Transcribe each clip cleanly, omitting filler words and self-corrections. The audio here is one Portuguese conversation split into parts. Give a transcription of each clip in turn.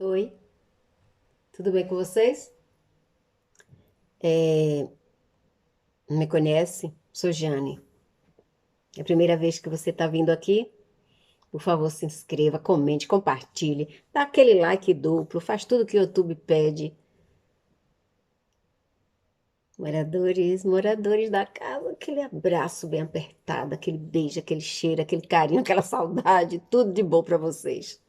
Oi, tudo bem com vocês? Não me conhece? Sou Jane. É a primeira vez que você está vindo aqui? Por favor, se inscreva, comente, compartilhe, dá aquele like duplo, faz tudo que o YouTube pede. Moradores da casa, aquele abraço bem apertado, aquele beijo, aquele cheiro, aquele carinho, aquela saudade, tudo de bom para vocês.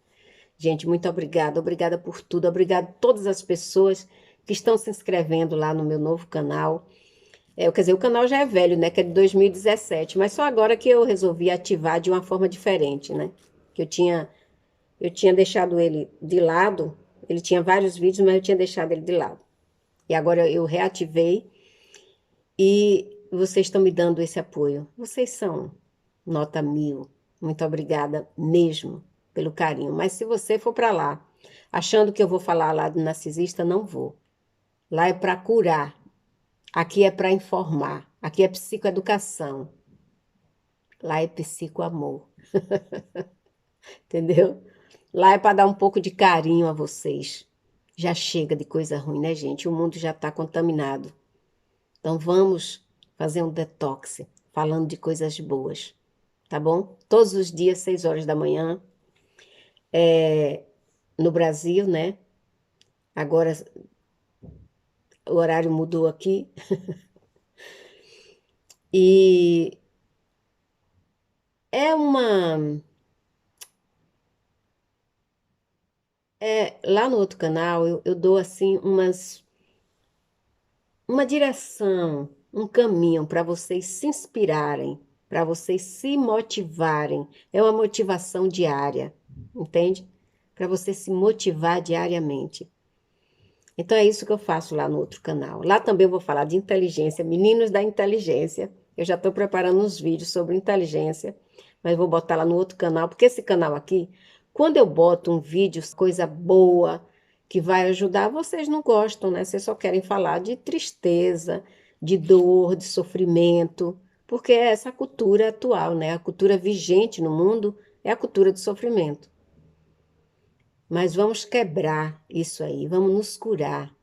Gente, muito obrigada, obrigada por tudo, obrigada a todas as pessoas que estão se inscrevendo lá no meu novo canal. Quer dizer, o canal já é velho, né? Que é de 2017, mas só agora que eu resolvi ativar de uma forma diferente, né? Que eu tinha deixado ele de lado, ele tinha vários vídeos, mas eu tinha deixado ele de lado. E agora eu reativei e vocês estão me dando esse apoio. Vocês são nota 1000. Muito obrigada mesmo pelo carinho. Mas se você for para lá, achando que eu vou falar lá do narcisista, não vou. Lá é para curar. Aqui é para informar. Aqui é psicoeducação. Lá é psicoamor, entendeu? Lá é para dar um pouco de carinho a vocês. Já chega de coisa ruim, né, gente? O mundo já está contaminado. Então vamos fazer um detox falando de coisas boas, tá bom? Todos os dias, 6 horas da manhã, no Brasil, né? Agora o horário mudou aqui. E é uma. Lá no outro canal eu dou assim uma direção, um caminho para vocês se inspirarem, para vocês se motivarem. É uma motivação diária, entende? Para você se motivar diariamente. Então é isso que eu faço lá no outro canal. Lá também eu vou falar de inteligência, meninos da inteligência. Eu já estou preparando uns vídeos sobre inteligência, mas vou botar lá no outro canal, porque esse canal aqui, quando eu boto um vídeo, coisa boa, que vai ajudar, vocês não gostam, né? Vocês só querem falar de tristeza, de dor, de sofrimento, porque é essa cultura atual, né? A cultura vigente no mundo é a cultura do sofrimento. Mas vamos quebrar isso aí, vamos nos curar.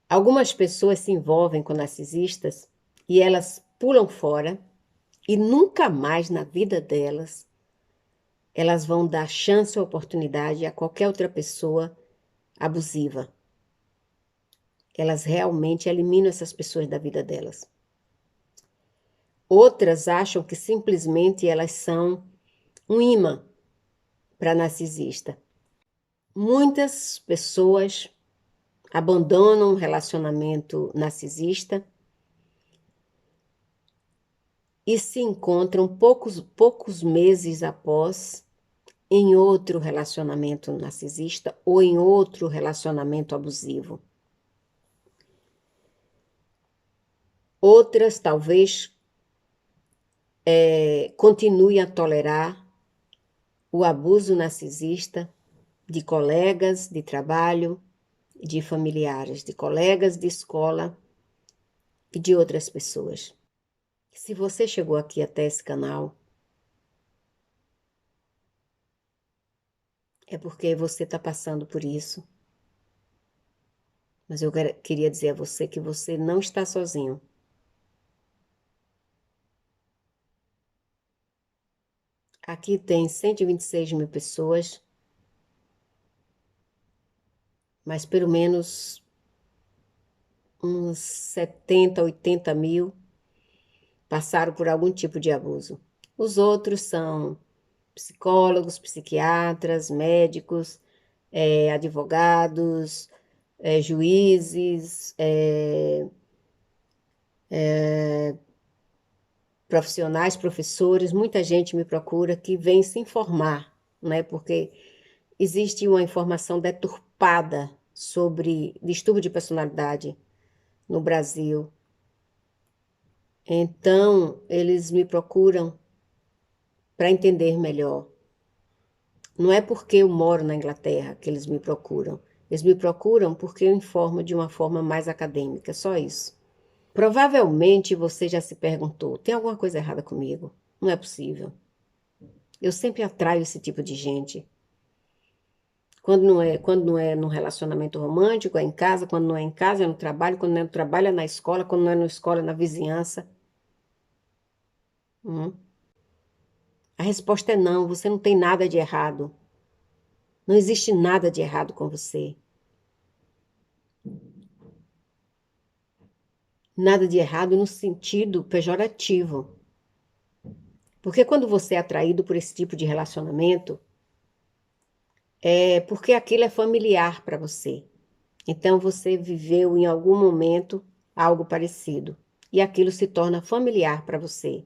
Algumas pessoas se envolvem com narcisistas e elas pulam fora e nunca mais na vida delas elas vão dar chance ou oportunidade a qualquer outra pessoa abusiva. Elas realmente eliminam essas pessoas da vida delas. Outras acham que simplesmente elas são um imã para narcisista. Muitas pessoas abandonam um relacionamento narcisista e se encontram poucos meses após em outro relacionamento narcisista ou em outro relacionamento abusivo. Outras, talvez, continuem a tolerar o abuso narcisista de colegas de trabalho, de familiares, de colegas de escola e de outras pessoas. Se você chegou aqui até esse canal, é porque você está passando por isso. Mas eu queria dizer a você que você não está sozinho. Aqui tem 126 mil pessoas, mas pelo menos uns 70, 80 mil passaram por algum tipo de abuso. Os outros são psicólogos, psiquiatras, médicos, advogados, juízes, profissionais, professores, muita gente me procura que vem se informar, né? Porque existe uma informação deturpada sobre distúrbio de personalidade no Brasil. Então, eles me procuram para entender melhor. Não é porque eu moro na Inglaterra que eles me procuram. Eles me procuram porque eu informo de uma forma mais acadêmica, só isso. Provavelmente você já se perguntou: tem alguma coisa errada comigo? Não é possível. Eu sempre atraio esse tipo de gente. Quando não é no relacionamento romântico, é em casa, quando não é em casa, é no trabalho, quando não é no trabalho, é na escola, quando não é na escola, é na vizinhança. Hum. A resposta é não, você não tem nada de errado. Não existe nada de errado com você. Nada de errado no sentido pejorativo. Porque quando você é atraído por esse tipo de relacionamento, é porque aquilo é familiar para você. Então você viveu em algum momento algo parecido. E aquilo se torna familiar para você.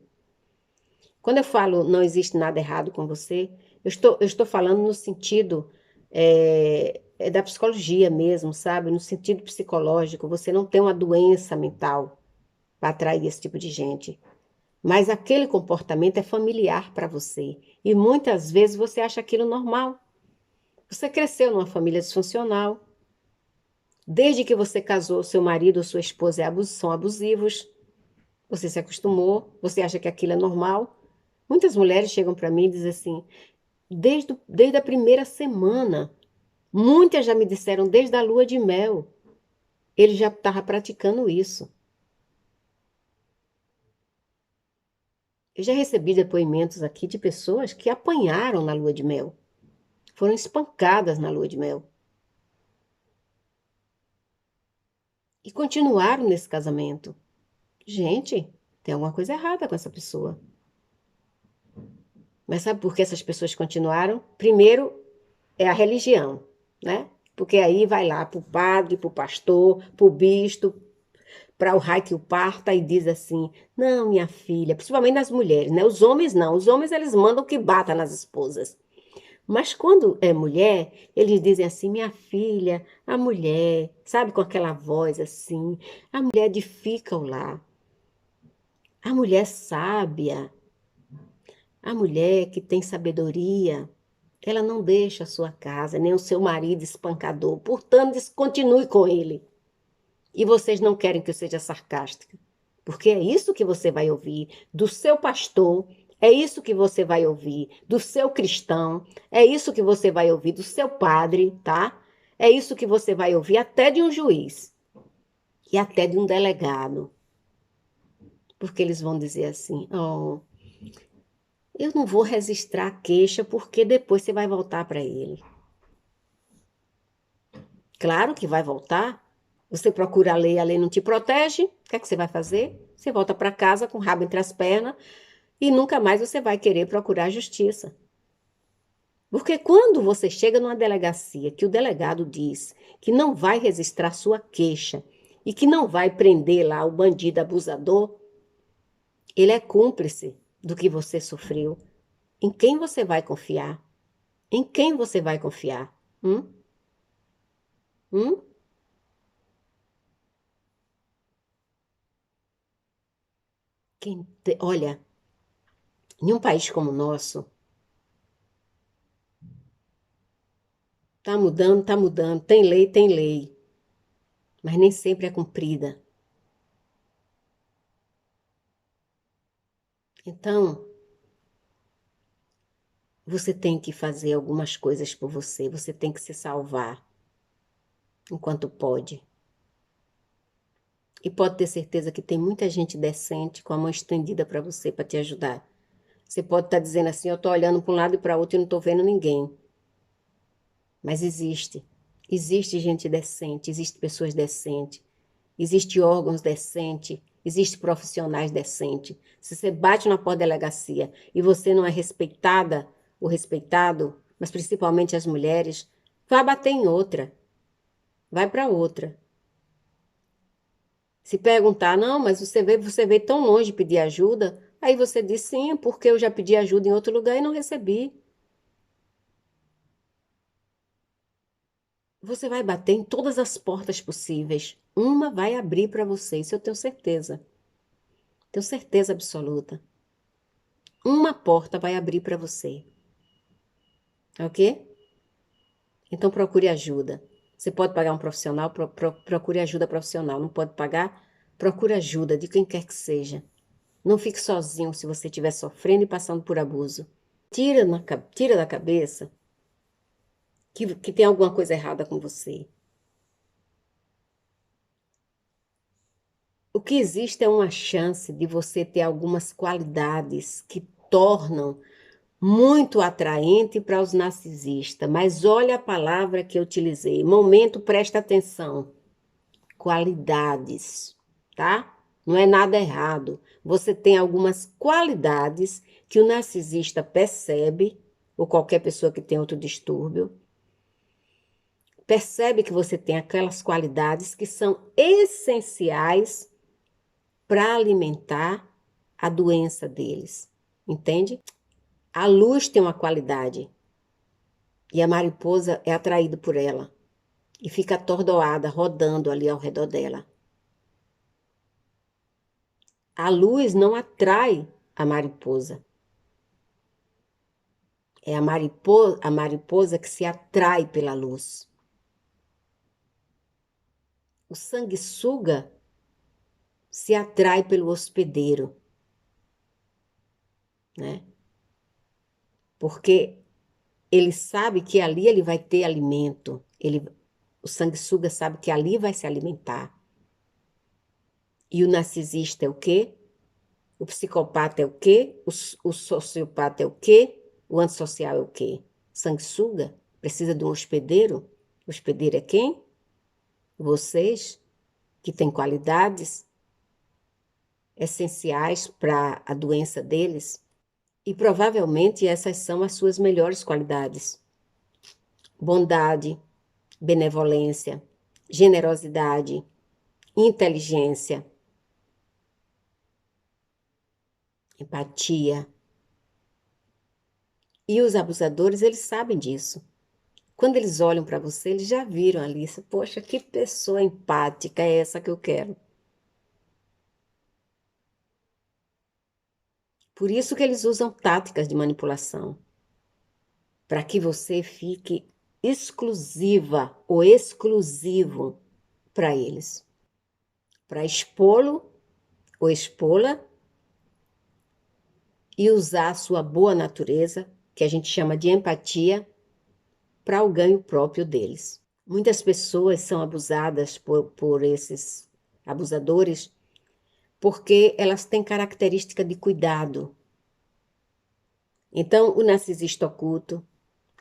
Quando eu falo não existe nada errado com você, eu estou falando no sentido da psicologia mesmo, sabe? No sentido psicológico. Você não tem uma doença mental para atrair esse tipo de gente. Mas aquele comportamento é familiar para você. E muitas vezes você acha aquilo normal. Você cresceu numa família disfuncional. Desde que você casou, seu marido ou sua esposa são abusivos. Você se acostumou, você acha que aquilo é normal. Muitas mulheres chegam para mim e dizem assim: desde a primeira semana, muitas já me disseram desde a lua de mel, ele já estava praticando isso. Eu já recebi depoimentos aqui de pessoas que apanharam na lua de mel, foram espancadas na lua de mel e continuaram nesse casamento. Gente, tem alguma coisa errada com essa pessoa. Mas sabe por que essas pessoas continuaram? Primeiro, é a religião, né? Porque aí vai lá para o padre, para o pastor, para o bispo, para o raio que o parta e diz assim: não, minha filha, principalmente nas mulheres, né? Os homens não, os homens eles mandam que bata nas esposas. Mas quando é mulher, eles dizem assim: minha filha, a mulher, sabe, com aquela voz assim, a mulher edifica o lar, a mulher sábia, a mulher que tem sabedoria. Ela não deixa a sua casa, nem o seu marido espancador. Portanto, descontinue com ele. E vocês não querem que eu seja sarcástica. Porque é isso que você vai ouvir do seu pastor, é isso que você vai ouvir do seu cristão, é isso que você vai ouvir do seu padre, tá? É isso que você vai ouvir até de um juiz e até de um delegado. Porque eles vão dizer assim: oh, eu não vou registrar a queixa porque depois você vai voltar para ele. Claro que vai voltar. Você procura a lei não te protege. O que é que você vai fazer? Você volta para casa com o rabo entre as pernas e nunca mais você vai querer procurar a justiça. Porque quando você chega numa delegacia que o delegado diz que não vai registrar sua queixa e que não vai prender lá o bandido abusador, ele é cúmplice do que você sofreu. Em quem você vai confiar? Em quem você vai confiar? Hum? Hum? Olha, em um país como o nosso, tá mudando, tem lei, mas nem sempre é cumprida. Então, você tem que fazer algumas coisas por você, você tem que se salvar enquanto pode. E pode ter certeza que tem muita gente decente com a mão estendida para você, para te ajudar. Você pode estar dizendo assim: eu estou olhando para um lado e para outro e não estou vendo ninguém. Mas existe. Existe gente decente, existe pessoas decentes, existe órgãos decentes, existe profissionais decentes. Se você bate na porta da delegacia e você não é respeitada ou respeitado, mas principalmente as mulheres, vai bater em outra, vai para outra. Se perguntar, não, mas você veio tão longe pedir ajuda, aí você diz sim, porque eu já pedi ajuda em outro lugar e não recebi. Você vai bater em todas as portas possíveis. Uma vai abrir para você, isso eu tenho certeza. Tenho certeza absoluta. Uma porta vai abrir para você. Ok? Então procure ajuda. Você pode pagar um profissional, procure ajuda profissional. Não pode pagar? Procure ajuda de quem quer que seja. Não fique sozinho se você estiver sofrendo e passando por abuso. Tira da cabeça que tem alguma coisa errada com você. O que existe é uma chance de você ter algumas qualidades que tornam muito atraente para os narcisistas, mas olha a palavra que eu utilizei. Momento, presta atenção. Qualidades, tá? Não é nada errado. Você tem algumas qualidades que o narcisista percebe, ou qualquer pessoa que tem outro distúrbio, percebe que você tem aquelas qualidades que são essenciais para alimentar a doença deles. Entende? A luz tem uma qualidade e a mariposa é atraída por ela e fica atordoada, rodando ali ao redor dela. A luz não atrai a mariposa. É a mariposa que se atrai pela luz. O sanguessuga se atrai pelo hospedeiro, né? Porque ele sabe que ali ele vai ter alimento. O sanguessuga sabe que ali vai se alimentar. E o narcisista é o quê? O psicopata é o quê? O sociopata é o quê? O antissocial é o quê? Sanguessuga precisa de um hospedeiro. O hospedeiro é quem? Vocês, que têm qualidades essenciais para a doença deles. E provavelmente essas são as suas melhores qualidades: bondade, benevolência, generosidade, inteligência, empatia. E os abusadores, eles sabem disso. Quando eles olham para você, eles já viram ali, poxa, que pessoa empática é essa que eu quero. Por isso que eles usam táticas de manipulação, para que você fique exclusiva ou exclusivo para eles, para expô-lo ou expô-la e usar a sua boa natureza, que a gente chama de empatia, para o ganho próprio deles. Muitas pessoas são abusadas por esses abusadores porque elas têm característica de cuidado. Então, o narcisista oculto,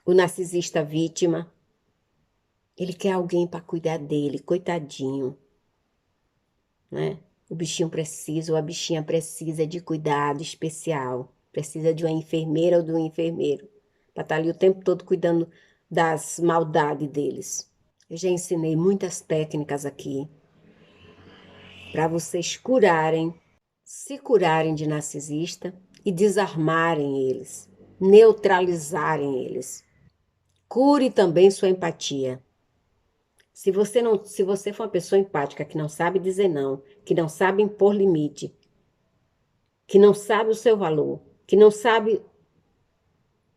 o narcisista vítima, ele quer alguém para cuidar dele, coitadinho, né? O bichinho precisa, ou a bichinha precisa de cuidado especial, precisa de uma enfermeira ou de um enfermeiro, para estar ali o tempo todo cuidando das maldades deles. Eu já ensinei muitas técnicas aqui para vocês curarem, se curarem de narcisista e desarmarem eles, neutralizarem eles. Cure também sua empatia. Se você for uma pessoa empática que não sabe dizer não, que não sabe impor limite, que não sabe o seu valor, que não sabe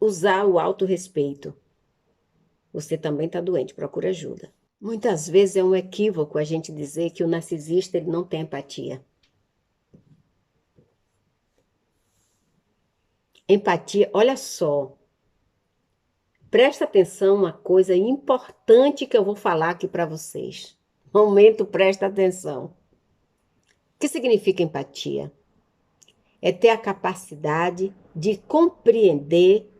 usar o autorrespeito, você também está doente, procura ajuda. Muitas vezes é um equívoco a gente dizer que o narcisista ele não tem empatia. Empatia, olha só, presta atenção uma coisa importante que eu vou falar aqui para vocês. Momento, presta atenção. O que significa empatia? É ter a capacidade de compreender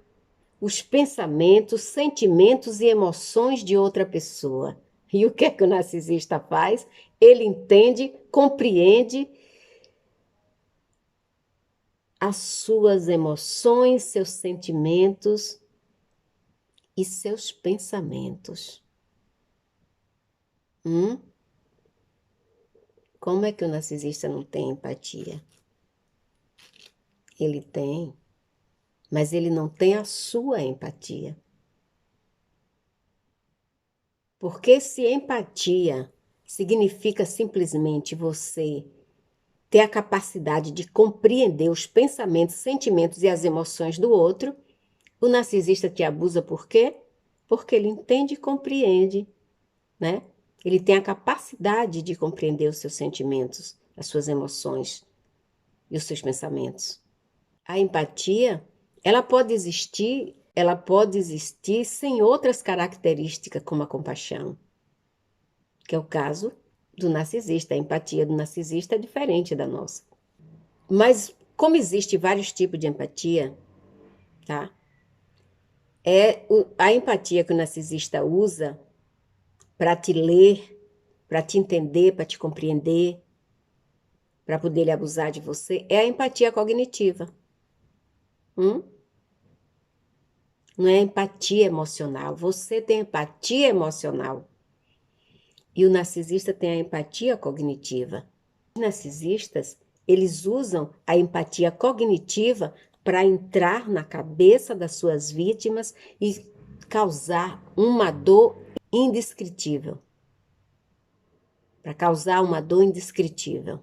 os pensamentos, sentimentos e emoções de outra pessoa. E o que é que o narcisista faz? Ele entende, compreende as suas emoções, seus sentimentos e seus pensamentos. Como é que o narcisista não tem empatia? Ele tem, mas ele não tem a sua empatia. Porque se empatia significa simplesmente você ter a capacidade de compreender os pensamentos, sentimentos e as emoções do outro, o narcisista te abusa por quê? Porque ele entende e compreende, né? Ele tem a capacidade de compreender os seus sentimentos, as suas emoções e os seus pensamentos. A empatia, ela pode existir ela pode existir sem outras características como a compaixão, que é o caso do narcisista. A empatia do narcisista é diferente da nossa. Mas como existe vários tipos de empatia, tá? A empatia que o narcisista usa para te ler, para te entender, para te compreender, para poder ele abusar de você, é a empatia cognitiva. Não é empatia emocional. Você tem empatia emocional. E o narcisista tem a empatia cognitiva. Os narcisistas, eles usam a empatia cognitiva para entrar na cabeça das suas vítimas e causar uma dor indescritível. Para causar uma dor indescritível.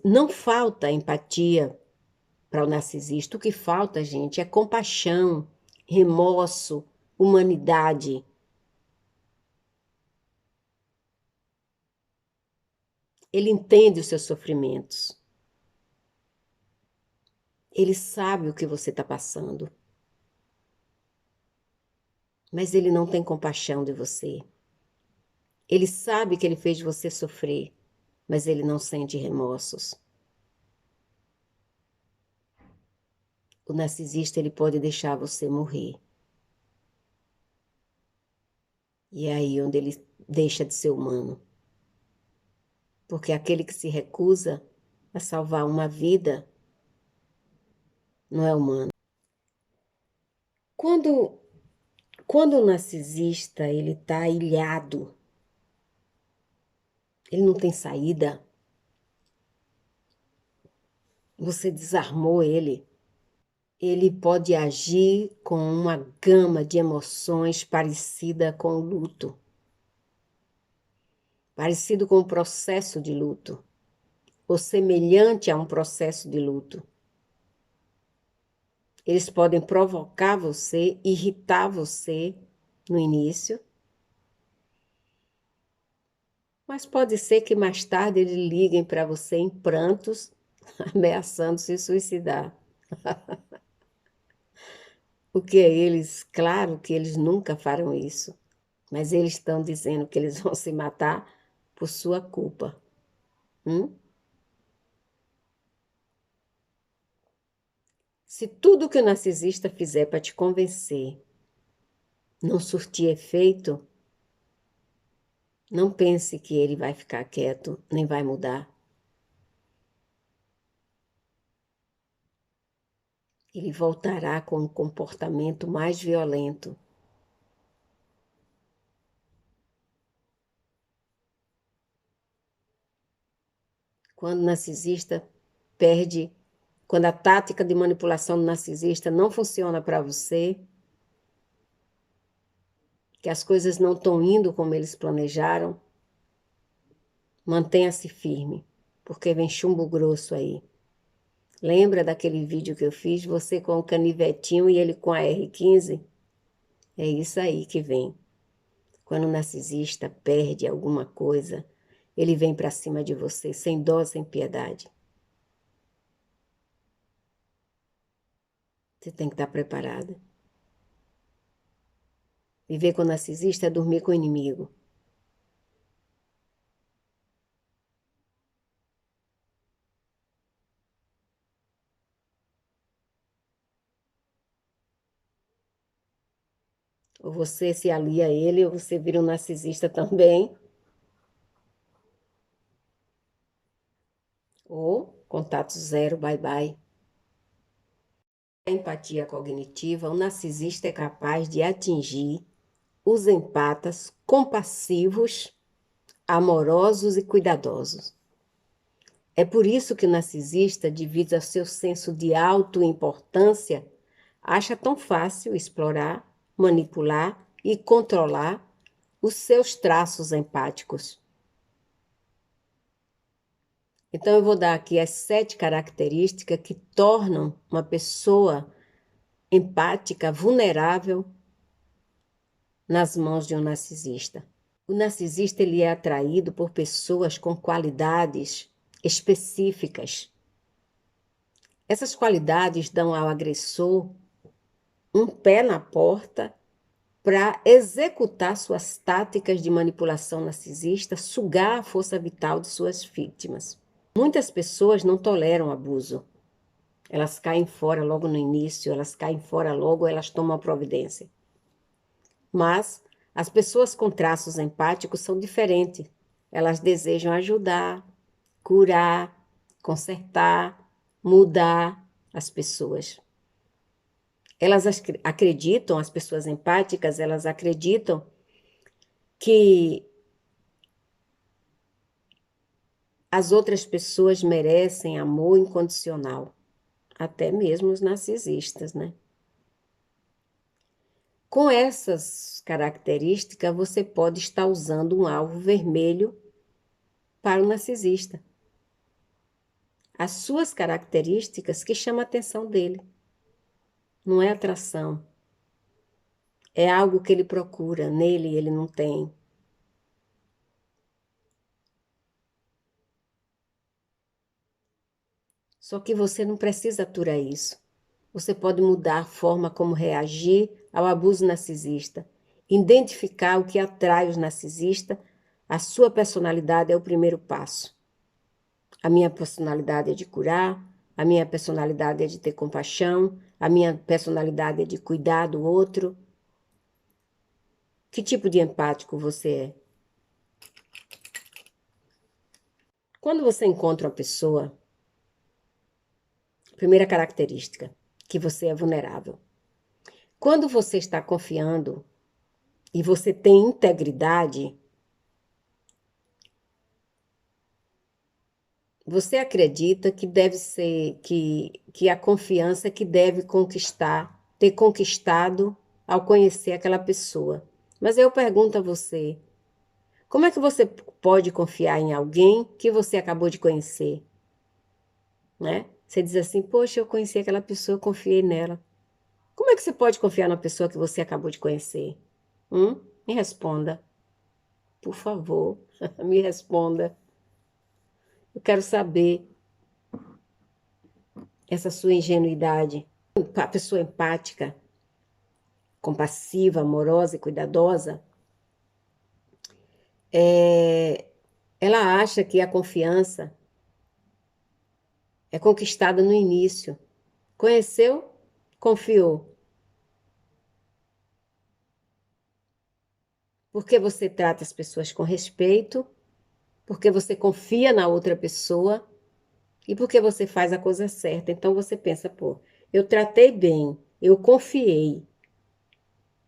Não falta empatia para o narcisista. O que falta, gente, é compaixão, remorso, humanidade. Ele entende os seus sofrimentos. Ele sabe o que você está passando. Mas ele não tem compaixão de você. Ele sabe que ele fez você sofrer, mas ele não sente remorsos. O narcisista, ele pode deixar você morrer. E é aí onde ele deixa de ser humano. Porque aquele que se recusa a salvar uma vida não é humano. Quando o narcisista ele está ilhado, ele não tem saída, você desarmou ele, ele pode agir com uma gama de emoções parecida com o luto, parecido com o processo de luto, ou semelhante a um processo de luto. Eles podem provocar você, irritar você no início, mas pode ser que mais tarde eles liguem para você em prantos, ameaçando se suicidar. Porque eles, claro que eles nunca farão isso, mas eles estão dizendo que eles vão se matar por sua culpa. Se tudo que o narcisista fizer para te convencer não surtir efeito, não pense que ele vai ficar quieto, nem vai mudar. Ele voltará com um comportamento mais violento. Quando o narcisista perde, quando a tática de manipulação do narcisista não funciona para você, que as coisas não estão indo como eles planejaram, mantenha-se firme, porque vem chumbo grosso aí. Lembra daquele vídeo que eu fiz? Você com o canivetinho e ele com a R15? É isso aí que vem. Quando o narcisista perde alguma coisa, ele vem para cima de você, sem dó, sem piedade. Você tem que estar preparada. Viver com o narcisista é dormir com o inimigo. Ou você se alia a ele, ou você vira um narcisista também. Ou contato zero, bye bye. A empatia cognitiva, o narcisista é capaz de atingir os empatas compassivos, amorosos e cuidadosos. É por isso que o narcisista, devido ao seu senso de autoimportância, acha tão fácil explorar, manipular e controlar os seus traços empáticos. Então, eu vou dar aqui as 7 características que tornam uma pessoa empática vulnerável nas mãos de um narcisista. O narcisista ele é atraído por pessoas com qualidades específicas. Essas qualidades dão ao agressor um pé na porta para executar suas táticas de manipulação narcisista, sugar a força vital de suas vítimas. Muitas pessoas não toleram abuso. Elas caem fora logo no início, elas caem fora logo, elas tomam providência. Mas as pessoas com traços empáticos são diferentes. Elas desejam ajudar, curar, consertar, mudar as pessoas. Elas acreditam, as pessoas empáticas, elas acreditam que as outras pessoas merecem amor incondicional, até mesmo os narcisistas, né? Com essas características, você pode estar usando um alvo vermelho para o narcisista. As suas características que chamam a atenção dele. Não é atração. É algo que ele procura, nele ele não tem. Só que você não precisa aturar isso. Você pode mudar a forma como reagir ao abuso narcisista. Identificar o que atrai os narcisistas. A sua personalidade é o primeiro passo. A minha personalidade é de curar, a minha personalidade é de ter compaixão, a minha personalidade é de cuidar do outro. Que tipo de empático você é? Quando você encontra uma pessoa, primeira característica, que você é vulnerável. Quando você está confiando e você tem integridade, você acredita que deve ser, que a confiança que deve conquistar, ter conquistado ao conhecer aquela pessoa. Mas eu pergunto a você, como é que você pode confiar em alguém que você acabou de conhecer? Né? Você diz assim, poxa, eu conheci aquela pessoa, eu confiei nela. Como é que você pode confiar na pessoa que você acabou de conhecer? Me responda, por favor, me responda. Eu quero saber essa sua ingenuidade. A pessoa empática, compassiva, amorosa e cuidadosa, ela acha que a confiança é conquistada no início. Conheceu, confiou. Porque você trata as pessoas com respeito, porque você confia na outra pessoa e porque você faz a coisa certa. Então você pensa, pô, eu tratei bem, eu confiei,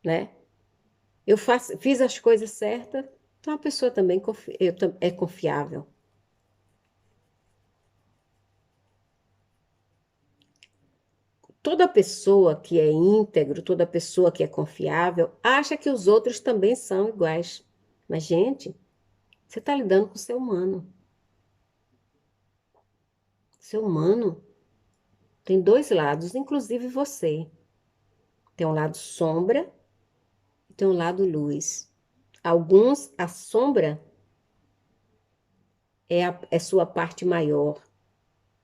né? Fiz as coisas certas, então a pessoa também é confiável. Toda pessoa que é íntegro, toda pessoa que é confiável, acha que os outros também são iguais. Mas, gente, você está lidando com o ser humano. O ser humano tem dois lados, inclusive você. Tem um lado sombra e tem um lado luz. Alguns, a sombra é sua parte maior,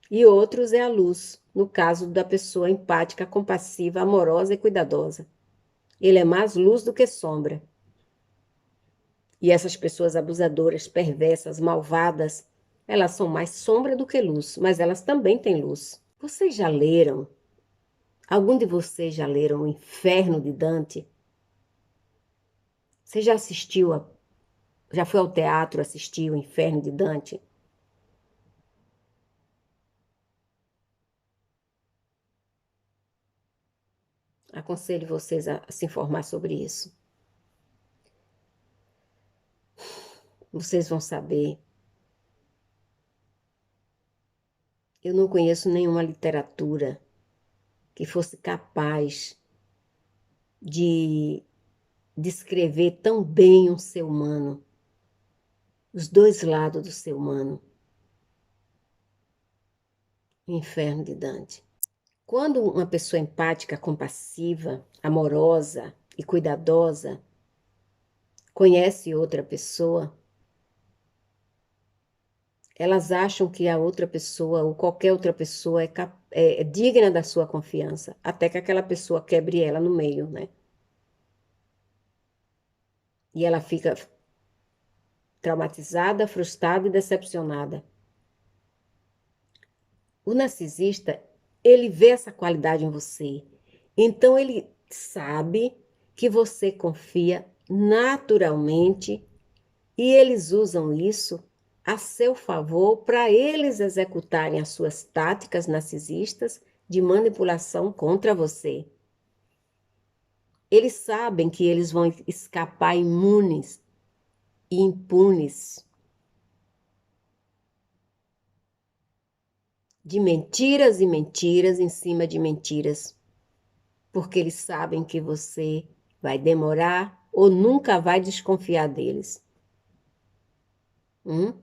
e outros é a luz, no caso da pessoa empática, compassiva, amorosa e cuidadosa. Ele é mais luz do que sombra. E essas pessoas abusadoras, perversas, malvadas, elas são mais sombra do que luz, mas elas também têm luz. Vocês já leram? Algum de vocês já leram O Inferno de Dante? Você já foi ao teatro assistir O Inferno de Dante? Aconselho vocês a se informar sobre isso. Vocês vão saber. Eu não conheço nenhuma literatura que fosse capaz de descrever tão bem um ser humano, os dois lados do ser humano. O Inferno de Dante. Quando uma pessoa empática, compassiva, amorosa e cuidadosa conhece outra pessoa, Elas acham que a outra pessoa ou qualquer outra pessoa é digna da sua confiança, até que aquela pessoa quebre ela no meio, né? E ela fica traumatizada, frustrada e decepcionada. O narcisista, ele vê essa qualidade em você. Então ele sabe que você confia naturalmente e eles usam isso a seu favor para eles executarem as suas táticas narcisistas de manipulação contra você. Eles sabem que eles vão escapar imunes e impunes de mentiras e mentiras em cima de mentiras, porque eles sabem que você vai demorar ou nunca vai desconfiar deles. Hum?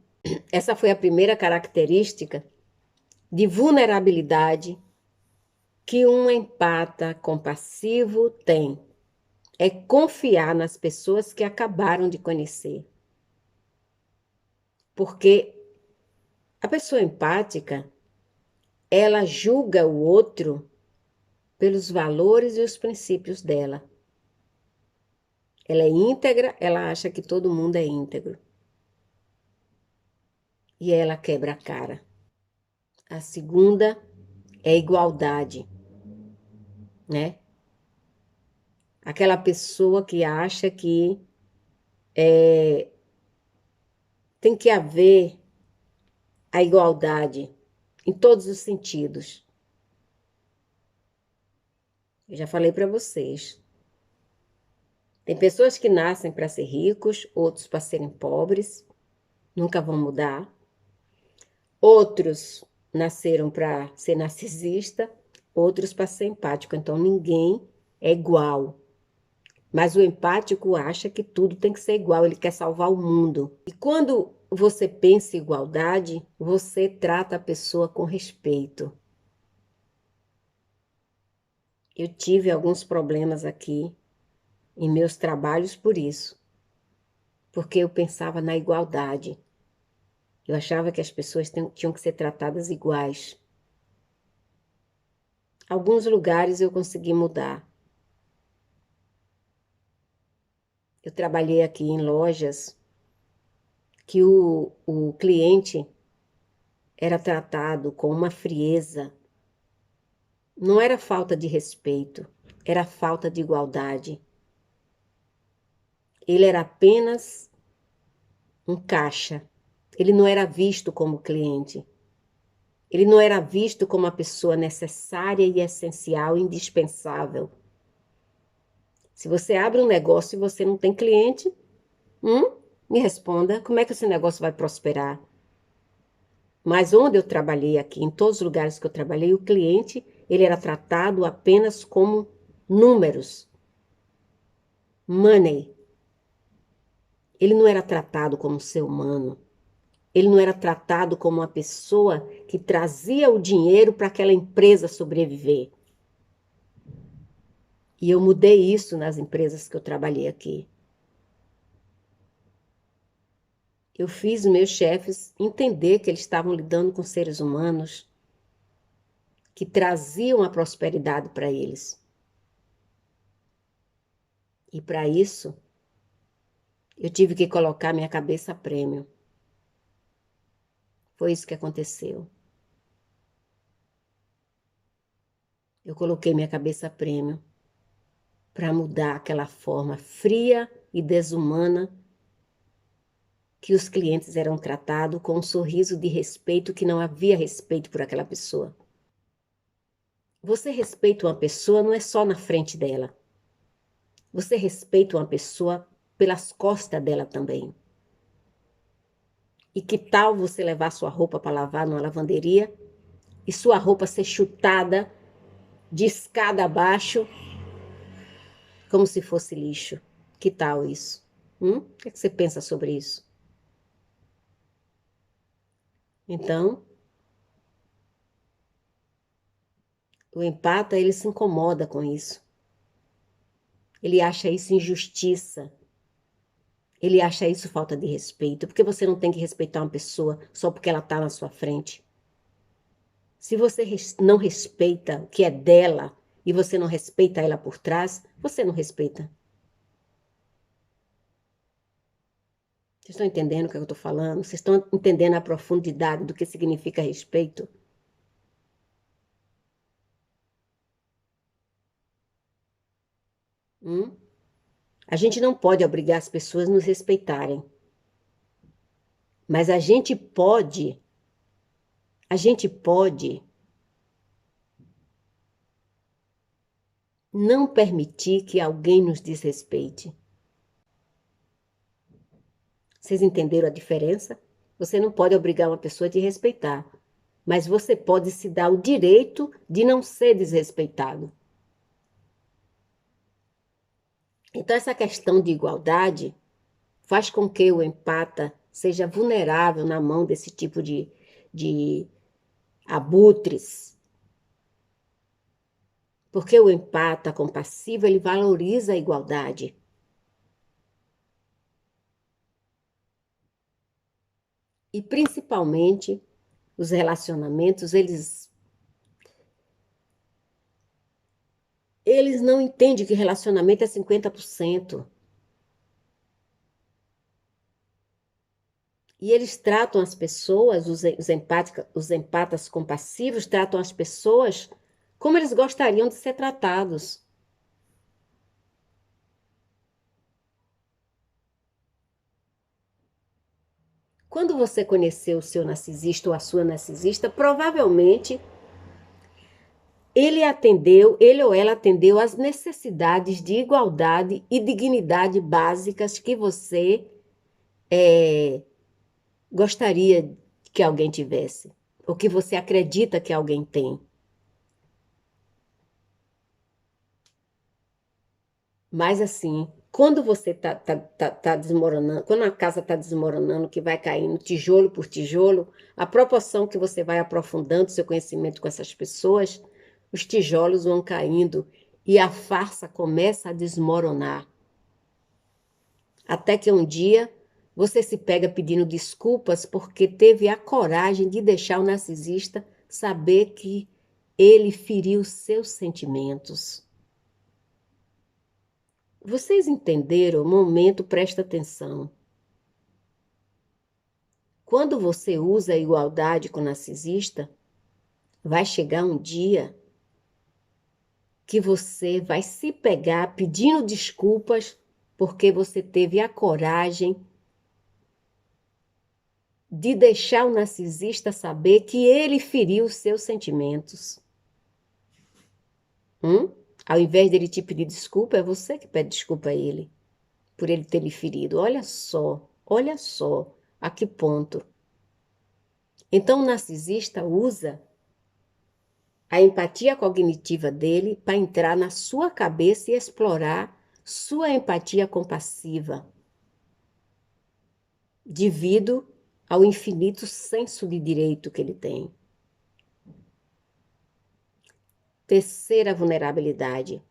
Essa foi a primeira característica de vulnerabilidade que um empata compassivo tem. É confiar nas pessoas que acabaram de conhecer. Porque a pessoa empática, ela julga o outro pelos valores e os princípios dela. Ela é íntegra, ela acha que todo mundo é íntegro. E ela quebra a cara. A segunda é igualdade, né? Aquela pessoa que acha que tem que haver a igualdade em todos os sentidos. Eu já falei para vocês. Tem pessoas que nascem para ser ricos, outros para serem pobres, nunca vão mudar. Outros nasceram para ser narcisista, outros para ser empático. Então ninguém é igual. Mas o empático acha que tudo tem que ser igual, ele quer salvar o mundo. E quando você pensa em igualdade, você trata a pessoa com respeito. Eu tive alguns problemas aqui em meus trabalhos por isso, porque eu pensava na igualdade. Eu achava que as pessoas tinham que ser tratadas iguais. Alguns lugares eu consegui mudar. Eu trabalhei aqui em lojas que o cliente era tratado com uma frieza. Não era falta de respeito, era falta de igualdade. Ele era apenas um caixa. Ele não era visto como cliente. Ele não era visto como uma pessoa necessária e essencial, indispensável. Se você abre um negócio e você não tem cliente, me responda, como é que esse negócio vai prosperar? Mas onde eu trabalhei aqui, em todos os lugares que eu trabalhei, o cliente, ele era tratado apenas como números, money. Ele não era tratado como ser humano. Ele não era tratado como uma pessoa que trazia o dinheiro para aquela empresa sobreviver. E eu mudei isso nas empresas que eu trabalhei aqui. Eu fiz meus chefes entender que eles estavam lidando com seres humanos que traziam a prosperidade para eles. E para isso, eu tive que colocar minha cabeça a prêmio. Foi isso que aconteceu. Eu coloquei minha cabeça a prêmio para mudar aquela forma fria e desumana que os clientes eram tratados com um sorriso de respeito que não havia respeito por aquela pessoa. Você respeita uma pessoa não é só na frente dela. Você respeita uma pessoa pelas costas dela também. E que tal você levar sua roupa para lavar numa lavanderia e sua roupa ser chutada de escada abaixo como se fosse lixo? Que tal isso? O que você pensa sobre isso? Então, o empata, ele se incomoda com isso. Ele acha isso injustiça. Ele acha isso falta de respeito, porque você não tem que respeitar uma pessoa só porque ela está na sua frente. Se você não respeita o que é dela e você não respeita ela por trás, você não respeita. Vocês estão entendendo o que eu estou falando? Vocês estão entendendo a profundidade do que significa respeito? Hum? A gente não pode obrigar as pessoas a nos respeitarem, mas a gente pode não permitir que alguém nos desrespeite. Vocês entenderam a diferença? Você não pode obrigar uma pessoa a te respeitar, mas você pode se dar o direito de não ser desrespeitado. Então, essa questão de igualdade faz com que o empata seja vulnerável na mão desse tipo de abutres. Porque o empata compassivo, ele valoriza a igualdade. E principalmente os relacionamentos, eles não entendem que relacionamento é 50%. E eles tratam as pessoas, os empatas compassivos, tratam as pessoas como eles gostariam de ser tratados. Quando você conheceu o seu narcisista ou a sua narcisista, provavelmente ele ou ela atendeu às necessidades de igualdade e dignidade básicas que você gostaria que alguém tivesse, ou que você acredita que alguém tem. Mas assim, quando você tá desmoronando, quando a casa está desmoronando, que vai caindo tijolo por tijolo, a proporção que você vai aprofundando seu conhecimento com essas pessoas, os tijolos vão caindo e a farsa começa a desmoronar. Até que um dia você se pega pedindo desculpas porque teve a coragem de deixar o narcisista saber que ele feriu seus sentimentos. Vocês entenderam? O momento, presta atenção. Quando você usa a igualdade com o narcisista, vai chegar um dia que você vai se pegar pedindo desculpas porque você teve a coragem de deixar o narcisista saber que ele feriu os seus sentimentos. Ao invés dele te pedir desculpa, é você que pede desculpa a ele por ele ter lhe ferido. Olha só a que ponto. Então o narcisista usa a empatia cognitiva dele para entrar na sua cabeça e explorar sua empatia compassiva, devido ao infinito senso de direito que ele tem. Terceira vulnerabilidade.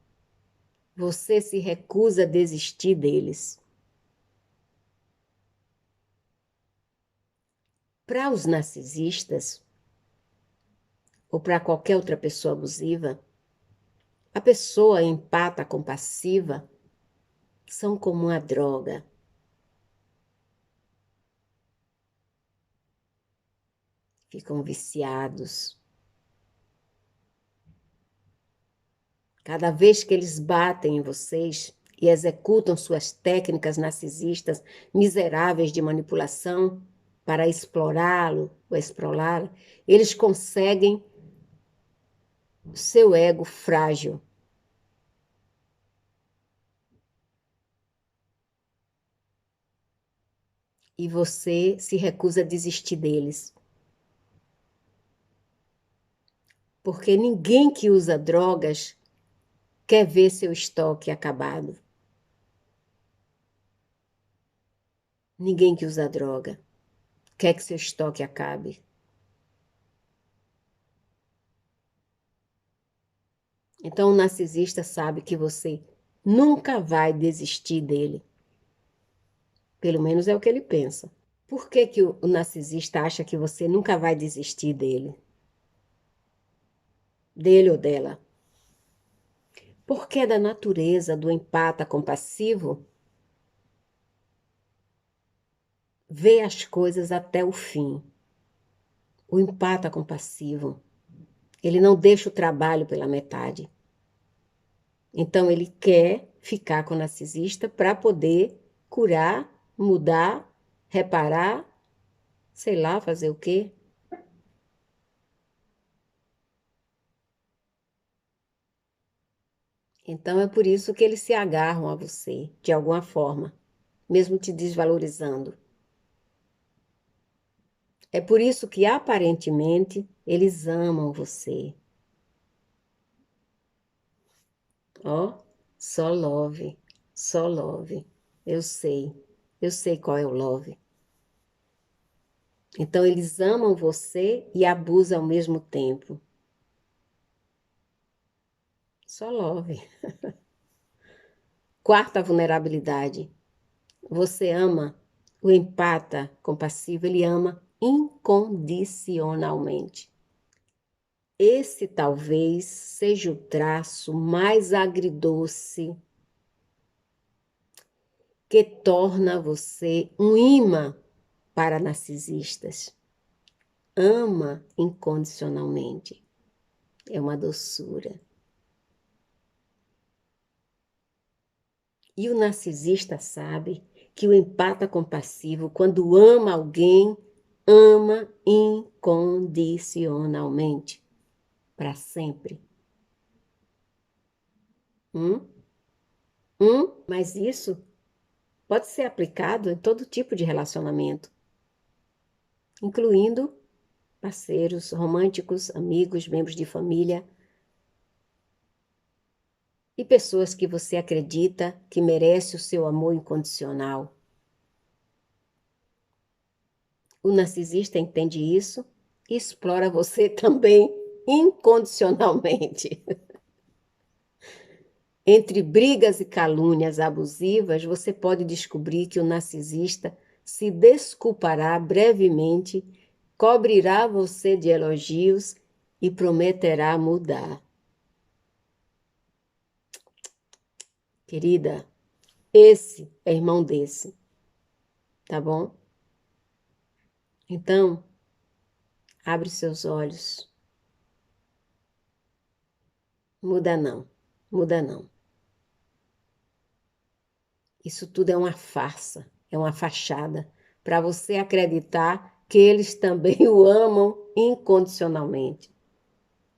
Você se recusa a desistir deles. Para os narcisistas, ou para qualquer outra pessoa abusiva, a pessoa empata compassiva são como uma droga. Ficam viciados. Cada vez que eles batem em vocês e executam suas técnicas narcisistas miseráveis de manipulação para explorá-lo ou explorá-la, eles conseguem seu ego frágil. E você se recusa a desistir deles. Porque ninguém que usa drogas quer ver seu estoque acabado. Ninguém que usa droga quer que seu estoque acabe. Então o narcisista sabe que você nunca vai desistir dele. Pelo menos é o que ele pensa. Por que que o narcisista acha que você nunca vai desistir dele? Dele ou dela? Porque é da natureza do empata compassivo ver as coisas até o fim. O empata compassivo, ele não deixa o trabalho pela metade. Então ele quer ficar com o narcisista para poder curar, mudar, reparar, sei lá, fazer o quê? Então é por isso que eles se agarram a você, de alguma forma, mesmo te desvalorizando. É por isso que aparentemente eles amam você. Ó, só love, só love. Eu sei, eu sei qual é o love. Então eles amam você e abusam ao mesmo tempo. Só love. Quarta vulnerabilidade. Você ama o empata compassivo, ele ama incondicionalmente. Esse talvez seja o traço mais agridoce que torna você um imã para narcisistas. Ama incondicionalmente. É uma doçura. E o narcisista sabe que o empata compassivo, quando ama alguém, ama incondicionalmente, para sempre. Hum? Mas isso pode ser aplicado em todo tipo de relacionamento, incluindo parceiros românticos, amigos, membros de família e pessoas que você acredita que merece o seu amor incondicional. O narcisista entende isso e explora você também incondicionalmente. Entre brigas e calúnias abusivas, você pode descobrir que o narcisista se desculpará brevemente, cobrirá você de elogios e prometerá mudar. Querida, esse é irmão desse, tá bom? Então, abre seus olhos. Muda não, muda não. Isso tudo é uma farsa, é uma fachada para você acreditar que eles também o amam incondicionalmente.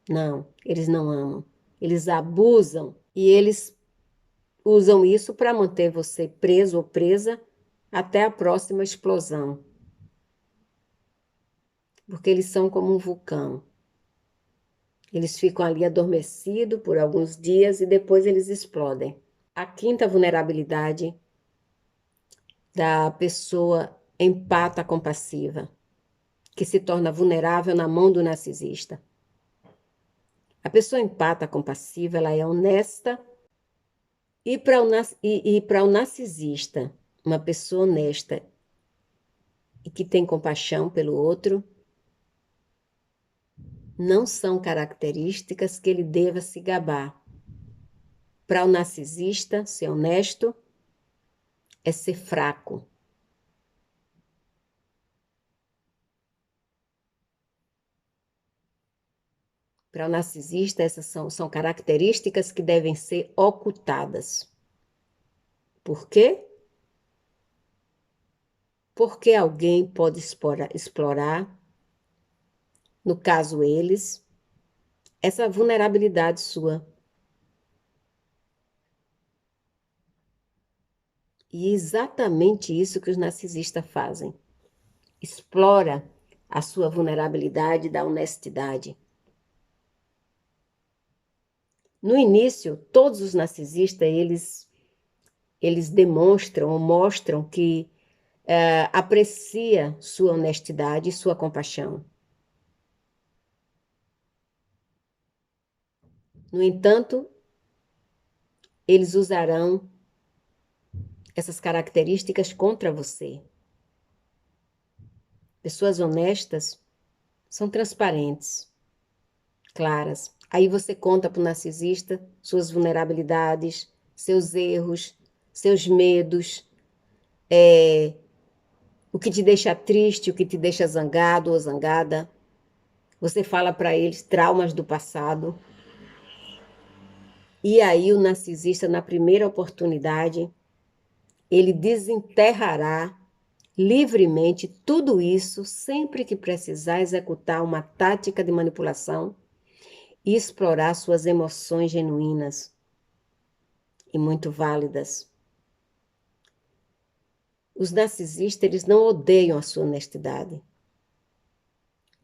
Não, eles não amam. Eles abusam e eles usam isso para manter você preso ou presa até a próxima explosão. Porque eles são como um vulcão. Eles ficam ali adormecidos por alguns dias e depois eles explodem. A quinta vulnerabilidade da pessoa empata compassiva, que se torna vulnerável na mão do narcisista. A pessoa empata compassiva, ela é honesta e para o narcisista, uma pessoa honesta e que tem compaixão pelo outro, não são características que ele deva se gabar. Para o narcisista, ser honesto é ser fraco. Para o narcisista, essas são características que devem ser ocultadas. Por quê? Porque alguém pode explorar, no caso eles, essa vulnerabilidade sua. E é exatamente isso que os narcisistas fazem. Explora a sua vulnerabilidade da honestidade. No início, todos os narcisistas, eles demonstram ou mostram que aprecia sua honestidade e sua compaixão. No entanto, eles usarão essas características contra você. Pessoas honestas são transparentes, claras. Aí você conta para o narcisista suas vulnerabilidades, seus erros, seus medos, o que te deixa triste, o que te deixa zangado ou zangada. Você fala para eles traumas do passado. E aí o narcisista, na primeira oportunidade, ele desenterrará livremente tudo isso sempre que precisar executar uma tática de manipulação e explorar suas emoções genuínas e muito válidas. Os narcisistas, eles não odeiam a sua honestidade.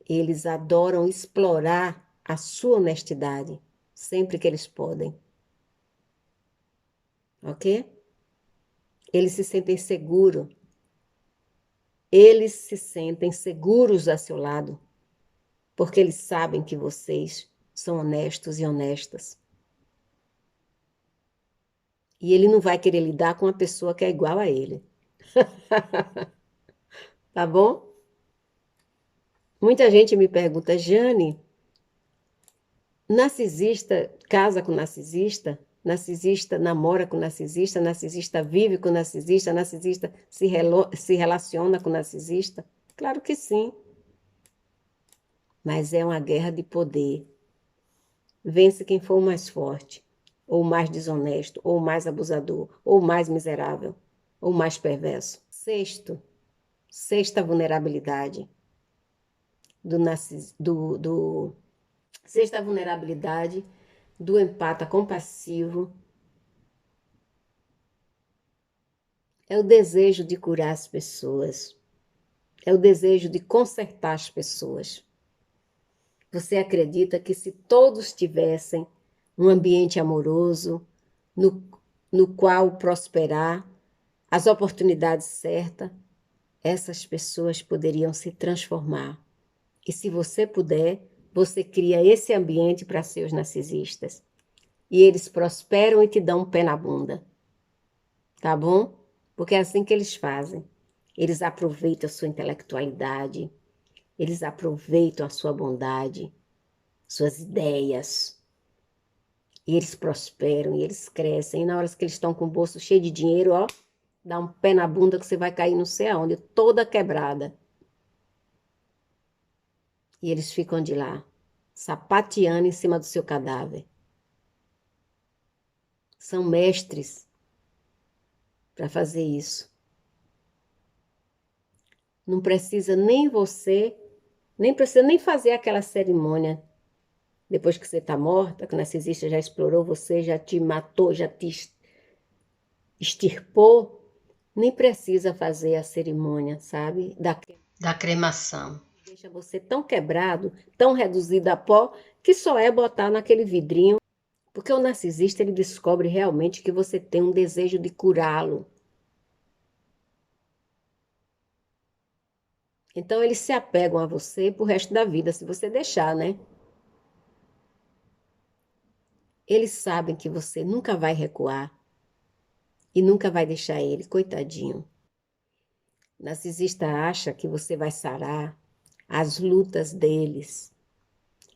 Eles adoram explorar a sua honestidade sempre que eles podem. Ok? Eles se sentem seguros. Eles se sentem seguros a seu lado, porque eles sabem que vocês são honestos e honestas. E ele não vai querer lidar com uma pessoa que é igual a ele. Tá bom? Muita gente me pergunta, Jane, narcisista casa com narcisista? Narcisista namora com narcisista? Narcisista vive com narcisista? Narcisista se relaciona com narcisista? Claro que sim. Mas é uma guerra de poder. Vence quem for o mais forte, ou o mais desonesto, ou o mais abusador, ou o mais miserável, ou o mais perverso. Sexta vulnerabilidade sexta vulnerabilidade do empata compassivo é o desejo de curar as pessoas, é o desejo de consertar as pessoas. Você acredita que se todos tivessem um ambiente amoroso, no, no qual prosperar, as oportunidades certas, essas pessoas poderiam se transformar. E se você puder, você cria esse ambiente para seus narcisistas. E eles prosperam e te dão um pé na bunda. Tá bom? Porque é assim que eles fazem. Eles aproveitam a sua intelectualidade, eles aproveitam a sua bondade, suas ideias. E eles prosperam, e eles crescem. E na hora que eles estão com o bolso cheio de dinheiro, ó, dá um pé na bunda que você vai cair não sei aonde, toda quebrada. E eles ficam de lá, sapateando em cima do seu cadáver. São mestres para fazer isso. Não precisa nem você, nem precisa nem fazer aquela cerimônia depois que você está morta, que o narcisista já explorou você, já te matou, já te extirpou, nem precisa fazer a cerimônia, sabe? Da cremação. Deixa você tão quebrado, tão reduzido a pó, que só é botar naquele vidrinho. Porque o narcisista, ele descobre realmente que você tem um desejo de curá-lo. Então, eles se apegam a você pro resto da vida, se você deixar, né? Eles sabem que você nunca vai recuar e nunca vai deixar ele, coitadinho. O narcisista acha que você vai sarar as lutas deles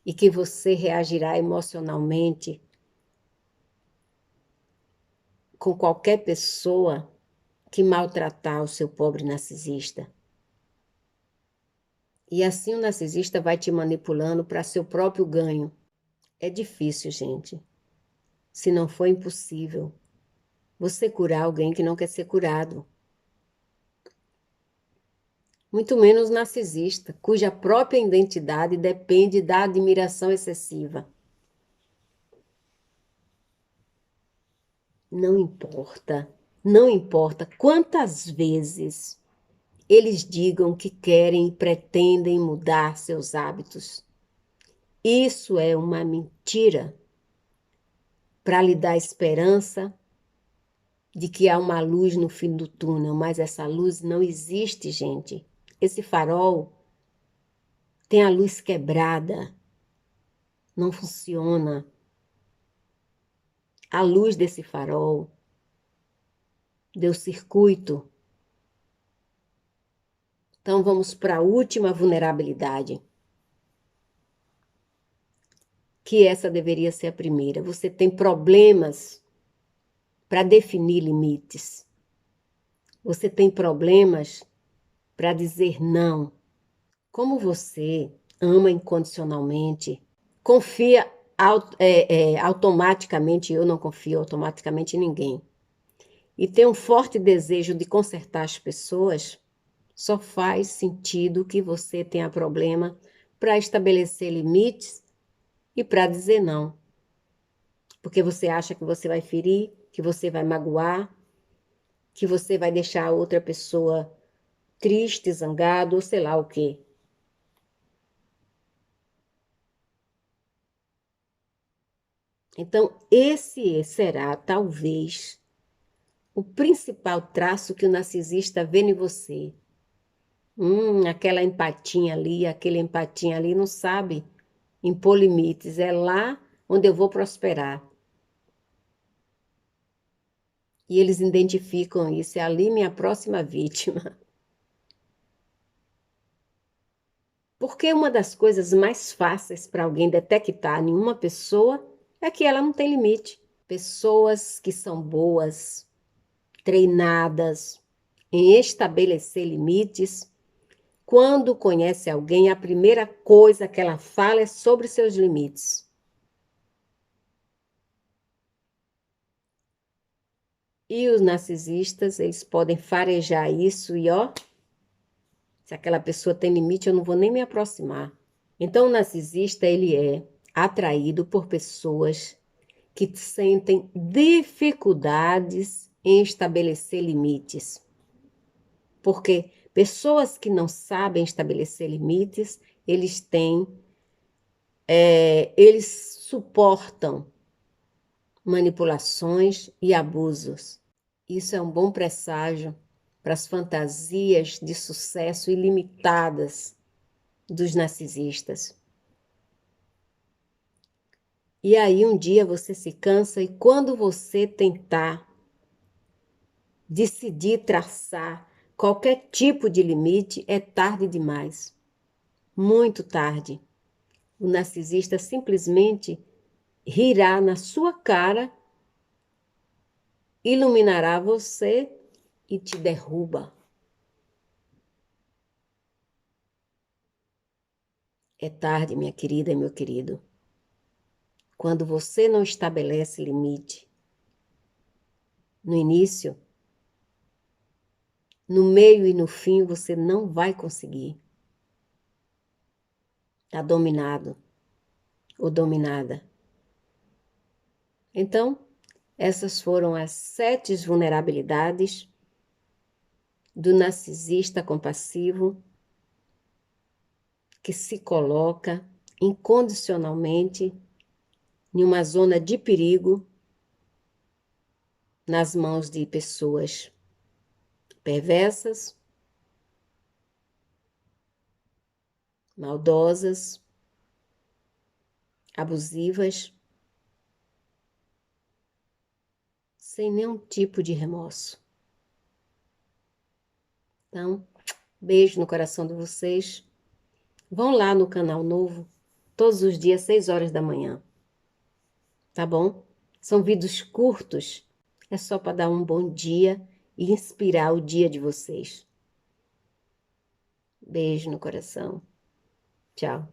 e que você reagirá emocionalmente com qualquer pessoa que maltratar o seu pobre narcisista. E assim o narcisista vai te manipulando para seu próprio ganho. É difícil, gente. Se não for impossível, você curar alguém que não quer ser curado. Muito menos narcisista, cuja própria identidade depende da admiração excessiva. Não importa quantas vezes eles digam que querem e pretendem mudar seus hábitos. Isso é uma mentira para lhe dar esperança de que há uma luz no fim do túnel, mas essa luz não existe, gente. Esse farol tem a luz quebrada, não funciona. A luz desse farol deu circuito. Então vamos para a última vulnerabilidade, que essa deveria ser a primeira. Você tem problemas para definir limites. Você tem problemas para dizer não. Como você ama incondicionalmente, confia automaticamente, eu não confio automaticamente em ninguém, e tem um forte desejo de consertar as pessoas, só faz sentido que você tenha problema para estabelecer limites e para dizer não. Porque você acha que você vai ferir, que você vai magoar, que você vai deixar a outra pessoa triste, zangado, ou sei lá o quê. Então, esse será, talvez, o principal traço que o narcisista vê em você. Aquela empatia ali, aquele empatia ali não sabe impor limites. É lá onde eu vou prosperar. E eles identificam isso. É ali minha próxima vítima. Porque uma das coisas mais fáceis para alguém detectar em uma pessoa é que ela não tem limite. Pessoas que são boas, treinadas em estabelecer limites, quando conhece alguém, a primeira coisa que ela fala é sobre seus limites. E os narcisistas, eles podem farejar isso e ó, se aquela pessoa tem limite, eu não vou nem me aproximar. Então, o narcisista, ele é atraído por pessoas que sentem dificuldades em estabelecer limites. Porque pessoas que não sabem estabelecer limites, eles suportam manipulações e abusos. Isso é um bom presságio para as fantasias de sucesso ilimitadas dos narcisistas. E aí um dia você se cansa e quando você tentar decidir traçar qualquer tipo de limite, é tarde demais. Muito tarde. O narcisista simplesmente rirá na sua cara, iluminará você e te derruba. É tarde, minha querida e meu querido. Quando você não estabelece limite, no início, no meio e no fim, você não vai conseguir. Está dominado ou dominada. Então, essas foram as 7 vulnerabilidades do narcisista compassivo que se coloca incondicionalmente em uma zona de perigo nas mãos de pessoas perversas, maldosas, abusivas, sem nenhum tipo de remorso. Então, beijo no coração de vocês. Vão lá no canal novo, todos os dias, 6 horas da manhã. Tá bom? São vídeos curtos, é só para dar um bom dia e inspirar o dia de vocês. Beijo no coração. Tchau.